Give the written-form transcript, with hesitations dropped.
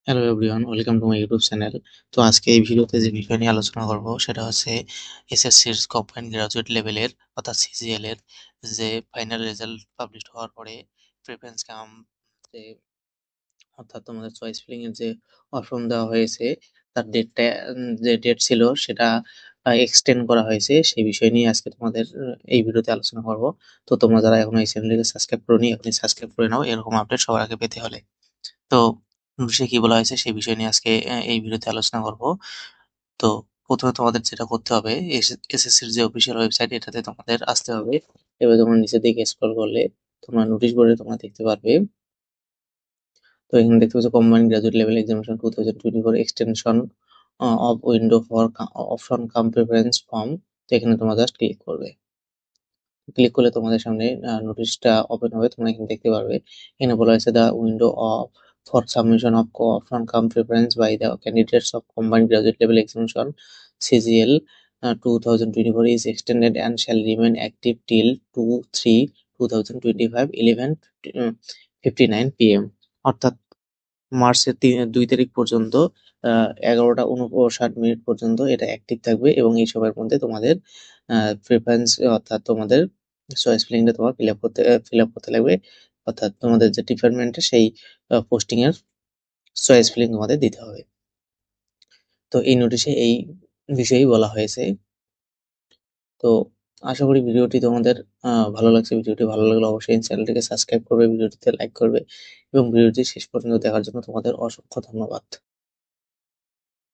Hello everyone, welcome to my YouTube channel. তো আজকে এই ভিডিওতে যে বিষয় নিয়ে আলোচনা করব সেটা হচ্ছে এসএসসির কম্বাইন্ড গ্রাজুয়েট লেভেলের অর্থাৎ সিজিএল এর যে ফাইনাল রেজাল্ট পাবলিশ হওয়ার পরে প্রেফারেন্স কাম যে অর্থাৎ তোমাদের চয়েস ফিলিং এর যে অপশন দেওয়া হয়েছে তার ডেটটা যে ডেট ছিল সেটা এক্সটেন্ড করা হয়েছে সেই বিষয় নিয়ে আজকে তোমাদের এই ভিডিওতে আলোচনা করব। তো তোমরা যারা এখনো এই চ্যানেলটিকে সাবস্ক্রাইব করোনি এখনই সাবস্ক্রাইব করে নাও এরকম আপডেট সবার আগে পেতে হলে। তো নোটিশে কি বলা হয়েছে সেই বিষয় নিয়ে আজকে এই ভিডিওতে আলোচনা করব। তো প্রথমে তোমাদের যেটা করতে হবে, এসএসসির যে অফিসিয়াল ওয়েবসাইট এটাতে তোমাদের আসতে হবে। এবার তোমরা নিচের দিকে স্ক্রল করলে তোমরা নোটিশ বোর্ডে তোমরা দেখতে পারবে। তো এখানে দেখতে পাচ্ছ combined graduate level examination 2024 extension of window for option cum preference form. তো এখানে তোমরা জাস্ট ক্লিক করবে। ক্লিক করলে তোমাদের সামনে নোটিশটা ওপেন হবে, তোমরা এখানে দেখতে পারবে। এখানে বলা হয়েছে the window of for submission of option cum preference by the candidates of combined graduate level examination CGL 2024 is extended and shall remain active till 2/3/2025 11:59 PM। অর্থাৎ মার্চের 2 তারিখ পর্যন্ত 11টা 59 মিনিট পর্যন্ত এটা অ্যাক্টিভ থাকবে এবং এই সময়ের মধ্যে তোমাদের প্রেফারেন্স অর্থাৎ তোমাদের চয়েস ফিলিংটা তোমার ফিল আপ করতে লাগবে। অর্থাৎ তোমাদের যে ডিপার্টমেন্টে সেই পোস্টিং এর চয়েস ফিলিং তোমাদের দিতে হবে। তো এই নোটিশে এই বিষয়েই বলা হয়েছে। তো আশা করি ভিডিওটি তোমাদের ভালো লাগছে। ভিডিওটি ভালো লাগলে অবশ্যই চ্যানেলটিকে সাবস্ক্রাইব করবে, ভিডিওটিতে লাইক করবে এবং ভিডিওটি শেষ পর্যন্ত দেখার জন্য তোমাদের অসংখ্য ধন্যবাদ।